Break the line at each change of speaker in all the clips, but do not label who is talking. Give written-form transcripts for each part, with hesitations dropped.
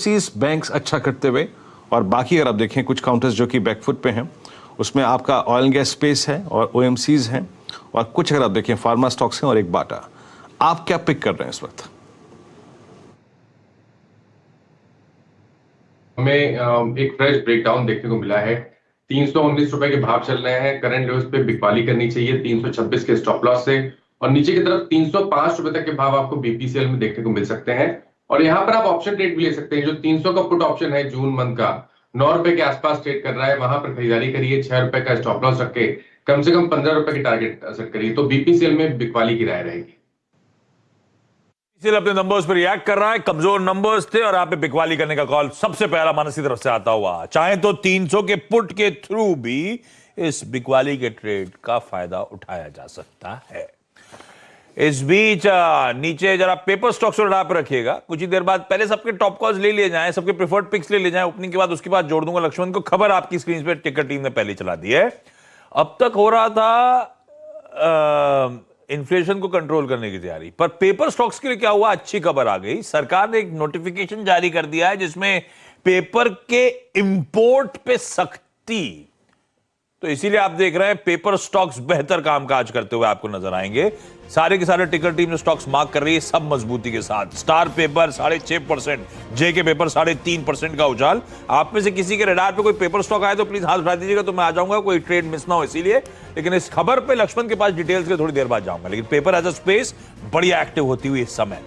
NBFCs banks अच्छा करते हुए, और बाकी अगर आप देखें कुछ काउंटर्स जो कि बैकफुट पे हैं, उसमें आपका ऑयल एंड गैस स्पेस है और ओएमसीज हैं, और कुछ अगर आप देखें फार्मा स्टॉक्स हैं और एक बाटा। आप क्या पिक कर रहे हैं इस वक्त?
हमें एक फ्रेश ब्रेकडाउन देखने को मिला है। 319 रुपए के भाव चल रहे हैं। करंट लेवल्स पे बिकवाली करनी चाहिए 326 के स्टॉप लॉस से, और नीचे की तरफ 305 रुपए तक के भाव आपको बीपीसीएल में देखने को मिल सकते हैं। और यहाँ पर आप ऑप्शन ट्रेड भी ले सकते हैं। जो 300 का पुट ऑप्शन है जून मंथ का 9 रुपए के आसपास ट्रेड कर रहा है, वहां पर खरीदारी करिए। 6 रुपए का स्टॉप लॉस रख के कम से कम 15 रुपए की टारगेट सेट करिए, तो बीपीसीएल में बिकवाली की राय रहेगी।
अपने नंबर्स पर रिएक्ट कर रहा है। कमजोर नंबर्स थे और आप पे बिकवाली करने का कॉल सबसे पहला मानस की तरफ से आता हुआ। चाहे तो 300 के पुट के थ्रू भी इस बिकवाली के ट्रेड का फायदा उठाया जा सकता है। इस बीच नीचे जरा पेपर स्टॉक्स और पे रखिएगा। कुछ ही देर बाद पहले सबके टॉप कॉल्स ले लिए जाएं, सबके प्रेफर्ड पिक्स ले लिए जाएं ओपनिंग के बाद। उसके बाद जोड़ दूंगा लक्ष्मण को। खबर आपकी स्क्रीन पे टिकर टीम ने पहले चला दी है। अब तक हो रहा था इन्फ्लेशन को कंट्रोल करने की तैयारी, पर पेपर स्टॉक्स के लिए क्या हुआ? अच्छी खबर आ गई। सरकार ने एक नोटिफिकेशन जारी कर दिया है जिसमें पेपर के इंपोर्ट पे सख्ती। तो इसीलिए आप देख रहे हैं पेपर स्टॉक्स बेहतर कामकाज करते हुए आपको नजर आएंगे। सारे के सारे टिकर टीम ने स्टॉक्स मार्क कर रही है सब मजबूती के साथ। स्टार पेपर 6.5%, जेके पेपर 3.5% का उछाल। आप में से किसी के रडार पे कोई पेपर स्टॉक आए तो प्लीज हाथ उठा दीजिएगा, तो मैं आ जाऊंगा, कोई ट्रेड मिस ना हो इसीलिए। लेकिन इस खबर पे लक्ष्मण के पास डिटेल्स के थोड़ी देर बाद जाऊंगा। लेकिन पेपर एज अ स्पेस बढ़िया एक्टिव होती हुई इस समय।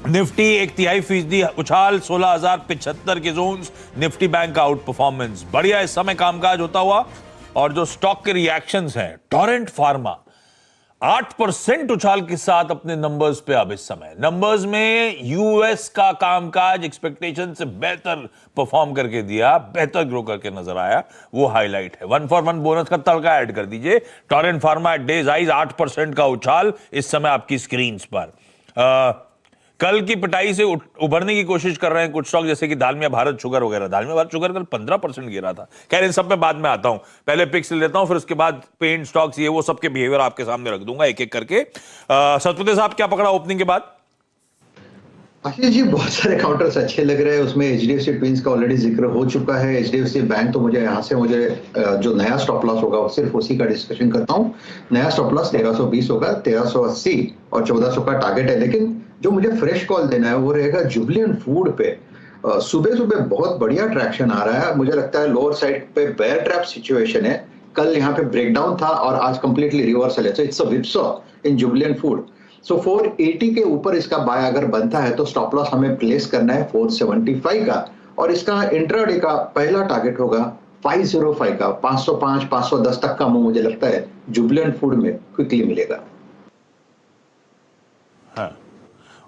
निफ्टी 1/3% उछाल, 16,075 के जोन्स। निफ्टी बैंक का आउट परफॉर्मेंस बढ़िया इस समय कामकाज होता हुआ। और जो स्टॉक के रिएक्शंस हैं, टोरेंट फार्मा 8% उछाल के साथ अपने नंबर्स पे। अब इस समय नंबर्स में यूएस का कामकाज एक्सपेक्टेशन से बेहतर परफॉर्म करके दिया, बेहतर ग्रो करके नजर आया, वो हाईलाइट है। 1 for 1 बोनस का तड़का ऐड कर दीजिए। Torrent pharma at day's highs 8% का उछाल इस समय आपकी स्क्रीन पर। कल की पिटाई से उभरने की कोशिश कर रहे हैं कुछ स्टॉक, जैसे कि दालमिया भारत शुगर वगैरह। दालमिया भारत शुगर कल 15% गिरा था। खैर इन सब में बाद में आता हूं, पहले पिक्स लेता हूं, फिर उसके बाद पेंट स्टॉक्स ये वो सबके बिहेवियर आपके सामने रख दूंगा एक एक करके। सतपति साहब क्या पकड़ा ओपनिंग के बाद?
आशीष जी, बहुत सारे काउंटर्स अच्छे लग रहे हैं। उसमें एचडीएफसी ट्विंस का ऑलरेडी जिक्र हो चुका है। एचडीएफसी बैंक तो मुझे जो नया स्टॉप लॉस होगा सिर्फ उसी का डिस्कशन करता हूँ। नया स्टॉप लॉस 1320 होगा, 1380 और 1400 का टारगेट है। लेकिन जो मुझे फ्रेश कॉल देना है वो रहेगा जुबिलेंट फूड पे। सुबह सुबह बहुत बढ़िया ट्रैक्शन आ रहा है। मुझे लगता है लोअर साइड पे बेयर ट्रैप सिचुएशन है। कल यहाँ पे ब्रेकडाउन था और आज कंप्लीटली रिवर्सल है। So it's a whipsaw in Jubilant food. So 480 के ऊपर इसका बाय अगर बनता है तो स्टॉप लॉस हमें प्लेस करना है 475 का, और इसका इंट्राडे का पहला टारगेट होगा 505 का। 505 510 तक का मुझे लगता है जुबिलेंट फूड में क्विकली मिलेगा।
हाँ,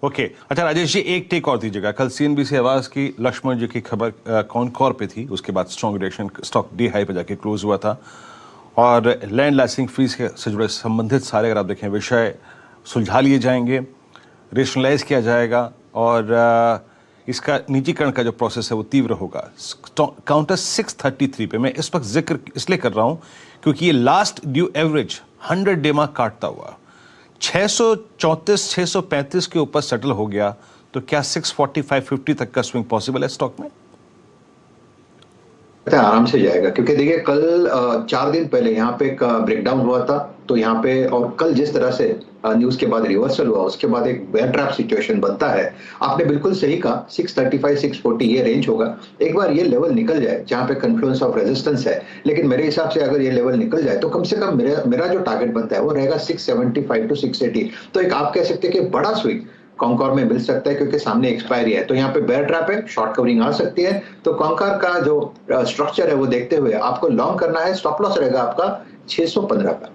ओके। अच्छा राजेश जी, एक टेक और दीजिएगा। कल सीएनबीसी आवाज की लक्ष्मण जी की खबर कॉनकॉर पे थी, उसके बाद strong reaction, stock D high पे जाके क्लोज हुआ था। और लैंड लाइसेंसिंग फीस से जुड़े संबंधित सारे अगर आप देखें विषय सुलझा लिए जाएंगे, रेशनलाइज किया जाएगा, और इसका निजीकरण का जो प्रोसेस है वो तीव्र होगा। काउंटर 633 पे मैं इस वक्त जिक्र इसलिए कर रहा हूं क्योंकि ये last due average 100 day mark काटता हुआ 634 635 के ऊपर सेटल हो गया, तो क्या 645-50 तक का स्विंग पॉसिबल है स्टॉक में?
आराम से जाएगा, क्योंकि देखिए कल 4 दिन पहले यहाँ पे एक ब्रेकडाउन हुआ था, तो यहाँ पे और कल जिस तरह से न्यूज के बाद रिवर्सल हुआ उसके बाद एक बेयर ट्रैप सिचुएशन बनता है। आपने बिल्कुल सही कहा, 635 640 ये रेंज होगा। एक बार ये लेवल निकल जाए जहाँ पे कन्फ्लुएंस ऑफ रेजिस्टेंस है, लेकिन मेरे हिसाब से अगर ये लेवल निकल जाए तो कम से कम मेरा जो टारगेट बनता है वो रहेगा 675 to 680। तो एक आप कह सकते हैं कि बड़ा स्विंग कॉन्कॉर में मिल सकता है, क्योंकि सामने एक्सपायरी है। तो यहाँ पे बेयर ट्रैप है, शॉर्ट कवरिंग आ सकती है। तो कॉन्कॉर का जो स्ट्रक्चर है वो देखते हुए आपको लॉन्ग करना है। स्टॉप लॉस रहेगा आपका 615 का।